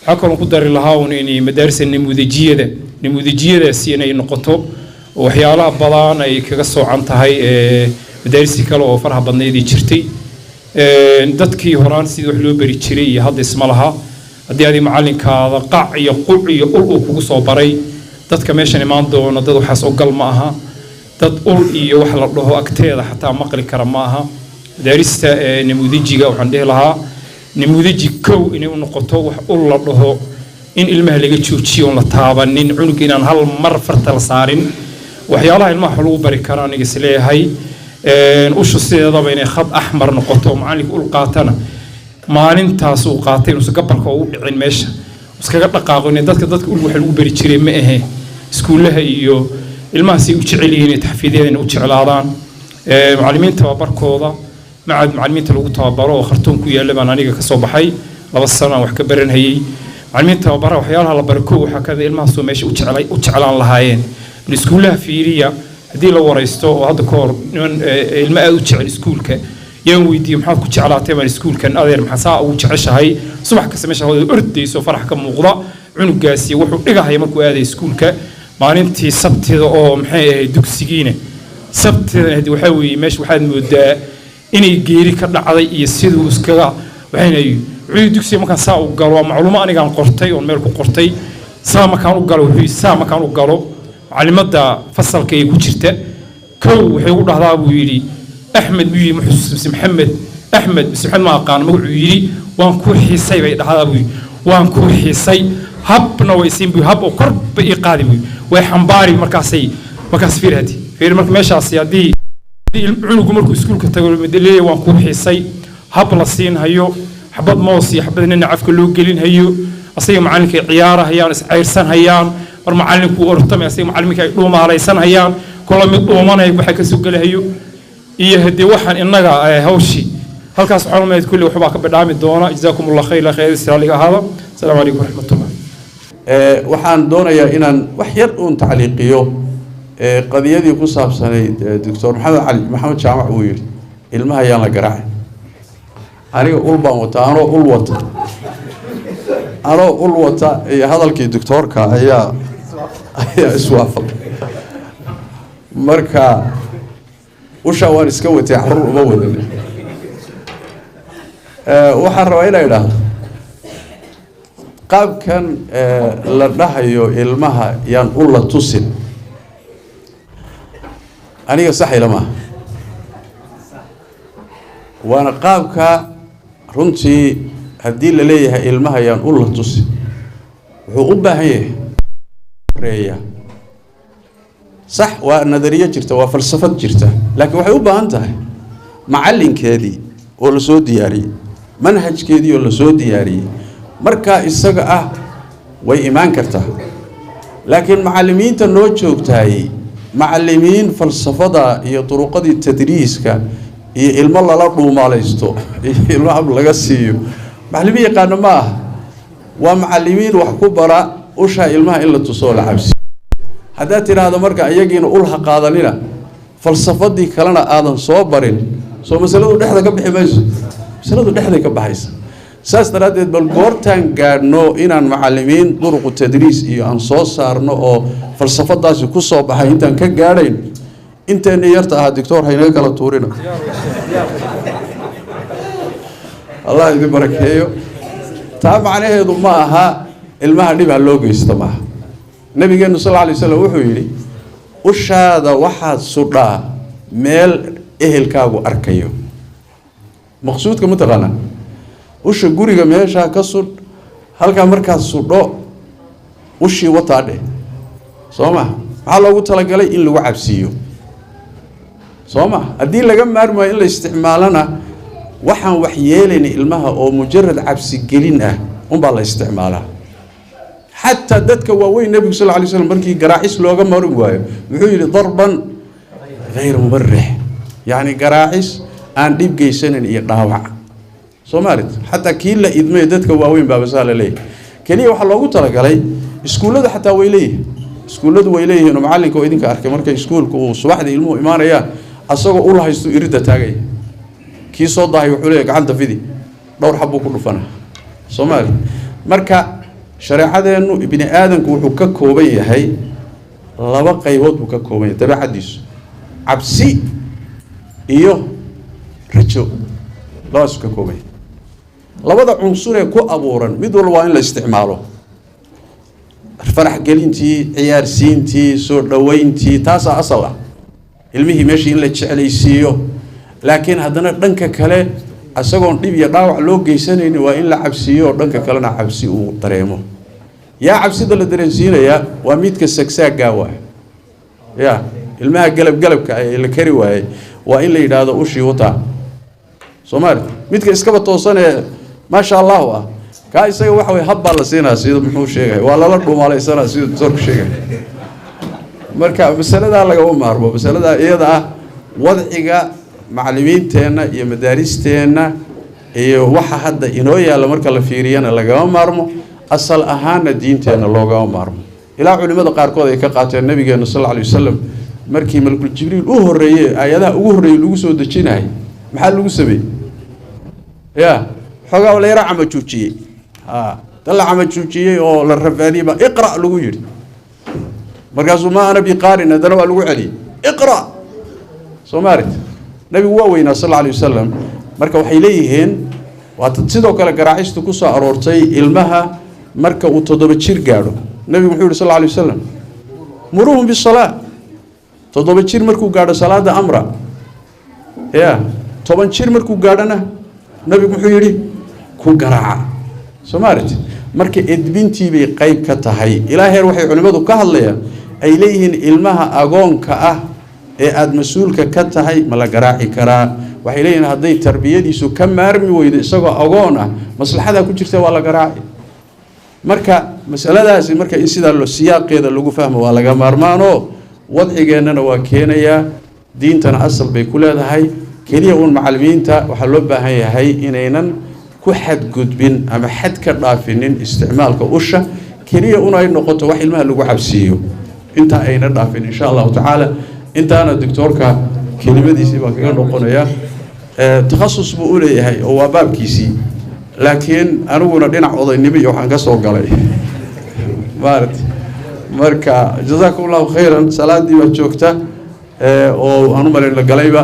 حكم قدر الله إني مدارس النموذجية سيني نقطه وحيالها بضان أي كقصوا عن تهاي مدارس كلا وفرها بنيدي شرتي دتكي هران سيدو حلو بريتشري هذا اسم لها هذه معلن كذا قاع يقول كوسو بري دتك ماشي ما عنده ندو حس أقل معها تقول يوحل الله أكتر حتى مقل كرمها مدارس نموذجية وعنده لها نموذج كو إنه نقطه وحول الله إن المهلك تشوتشيون لطابن إن عنق إن هال مر فرت الصارين وحيالله المحلو بركران يسليه هاي وش السيدة بين خط أحمر نقطه معاني يقول قاتنا ما ننتاسو قاتين وسكبر كوا عين مش وسكبر قاقون دتك يقول وحلو بريتشري مئه سكولها إيو الماسي وشعلين تحفيدين وشعلادان معلمين تبابر كوضا مع معلمين تلو تبابروا وخرتون كويا لبنان أنيق كصوبحي لبصنا وحكبرن هي معلمين تبابروا وحيالها لبركو وحكذا الماسو ماشي وشعلان لهاين السكولها فيريا هذه لو وريستو وهذا كور الماء وشعل سكولك يوم ويدي محاط كشعلاتي من سكول كان أدير محساء وشعش هاي صبح كسمش هذا أردي سو فرح كم مغضى عنق قاسي وحو إجا هاي مركو هذا سكولك ما ننتي سبت أو محي دكسجينه سبت هذي وحوي مش واحد مدة إني جيري كنا على يسيدو وسكلا وحين عيد دكسي ما كان ساعة وقالوا معلومة أنا كان قرطي والملك قرطي ساعة ما كانوا قالوا هي ساعة ما كانوا قالوا على مدى فصل كي كوشرته كو حيقول هذا ويري أحمد بيجي محسن محمد أحمد بس محمد ما كان موعيري وان كو حسي بعد هذا بي وان كو حسي هب نويسين بي هب وقرب إيقادي وحنباري مركزي مركز فير هدي فير مركز ماشي عصيادي عنق مركو سكول كتقول مدلية وان كو حسي هب لصين هيو حبض موصي حبض إن نعرف كله قلين هيو أصير معلك عيارة هيان عيرسان هيان معلم كو أرتم يصير معلمك يقوم على سنة هيان كل من قومنا يبقى كسوق له هيو يهدي وحن إننا هوشي هل كاس علماء كل وحباك بدعم الدونا جزاكم الله خير لا خير السلام هذا السلام عليكم ورحمة الله وحن دونا يا إن وحير تعليقيو قضية دي قصة سنة دكتور محمد شامع ويل المها يلا قرع أنا أقول باموتا أنا أقول وطا أنا أقول وطا هذا الكي دكتور كا هي إسوافق مركا وشاوان إسكوتي حر ومود وحن رأينا إلى قاب كان لدهيو المها ينقول لتصل أنا صحي لما وأنا قابك رنتي هدي لليه المها ينقول لتصل وعقبها هي ريا صح ونظرية جرته وفلسفة جرته لكن وحيوبها أنت معلن كذي ولا سود دياري منهج كذي ولا سود دياري مركا السجأة وإيمان كرته لكن معلمين تنوجه تاي معلمين فلسفة هي طرق التدريس كا هي علم الله لا قوم على يستو علم الله جسيو معلمين كانوا ما ومعلمين وحكبرة وش علمها إلا تصول عبسي هذا ترى هذا مركا يجين أولها قاضلنا فلسفة دي كلنا آذن صوبرين سو مسألة ده هذا كبح مايز مسألة ده هذا كبح مايز ساس ترى بالقرطان قارنو إن معلمين طرق التدريس إيه صوص صارنو أو فلسفة داس كوسو بحي إنت كجارين أنت نيرت دكتور هينك على طورنا الله يبارك فيه تابع عليه ضمها المهدي باللوجو يستمع النبي صلى الله عليه وسلم وحيري وش هذا واحد صدى ميل كابو أركيو مقصود كمتغنى وش جوري جميعها كسر هل كان مركز صدى وش وطاده سامع على قلت لك علي إلا وعبسيو سامع الدين لجمع مرمى إلا استعمالنا وحن وحيالين المها أو مجرد عبس جلينه بالله استعمالها حتى دتك ووين النبي صلى الله عليه وسلم بركي قراعيس لوغا مروايو وحيري ضربا غير مبرح يعني قراعيس ان ديب جيسنن iyo dhaawac Soomaaliyeed حتى kiila idmay dadka waaweyn baa basaal leey kaliya waxa loogu talagalay iskuulada xataa way leeyihiin iskuuladu way leeyihiin macallinka oo idinka arkay markay iskuulku uu subaxdii ilmuhu imaanayaan asagoo u lahaysto irida taagay kii soo dahay wuxuu leeyahay gacanta fidi dhowr xabbu ku dhufana Soomaaliyeed marka shareecadeenu ibni aadanku wuxuu ka kooban yahay laba qaybood buu ka kooban yahay dabeecadiisu cabsi iyo rajo labadaas ka kooban yahay labada cunsur ee ku abuuran mid walba waa in la isticmaalo farax gelintii ciyaarsiintii soo dhaweyntii taasaa asal ah ilmihii meeshii in la jeclaysiiyo laakiin haddana dhanka kale asagoon dhib iyo dhaawac loo geysanaynin waa in la cabsiiyo oo dhanka kalena cabsi uu dareemo yaa cabsida la dareensiinayaa waa midka sagsaagaa waay ya ilmaha galabgalabka ay la kari waayey waa in la yidhaahdo ushii wataa soomaali midka iskaba toosanee maasha allahu ah kaa isaga waxa way habbaa la siinaa sida muxuu sheegay waa lala dhuumaalaysanaa sida doctorku sheegay marka masaladaa lagama maarmo masaladaa iyada ah wadciga macallimiinteenna iyo madaaristeenna iyo waxa hadda inoo yaalla marka la fiiriyana lagama maarmo asal ahaanna diinteenna loogama maarmo ilaa culimmada qaarkood ay ka qaateen nabigeena sallallahu alayhi wasallam markii malakul jibriil u horeeyay aayadaha ugu horeeyay lagu soo dejinay maxaa lagu sameeyay ya xogaa wala yara camajuujiyay dalla camajuujiyay oo la rafaaniba iqra lagu yiri markaasuu ma ana biqaarin hadana waa lagu celiyay iqra Soomaaliyeed nabigu waa weynaa sallallahu alayhi wasallam marka waxay leeyihiin waa sidoo kale garaacistu ku soo aroortay ilmaha marka uu 7 jir gaadho nabigu wuxuu yiri sallallahu alayhi wasallam muruhum bis-salaat 7 jir markuu gaadho salaada amra ya 10 jir markuu gaadhana nabigu wuxuu yiri ku garaaca Soomaaliyeed marka edbintii bay qayb ka tahay ilaa heer waxay culimadu ka hadlayaan ay leeyihiin ilmaha agoonka ah ee aad mas'uulka ka tahay ma la garaaci karaa waxay leeyihiin hadday tarbiyadiisu ka maarmi weydo isagoo agoon ah maslaxada ku jirta waa la garaaci marka masaladaasi marka in sida loo siyaaqeeda lagu fahmo waa laga maarmaano wadcigeennana waa keenaya diintana asal bay ku leedahay kaliya uun macallimiinta waxa loo baahan yahay inaynan ku xadgudbin ama xad ka dhaafinin isticmaalka usha kaliya uun ay noqoto wax ilmaha lagu cabsiyo inta ayna dhaafin insha Allah ta'ala intaana doctorka kelimadiisii baa kaga noqonaya takhasus buu u leeyahay oo waa baabkiisii laakiin aniguna dhinac odaynimo iyo waxaan ka soo galay marka jazakumullahu khairan salaadii waa joogta oo aanu marin la galayba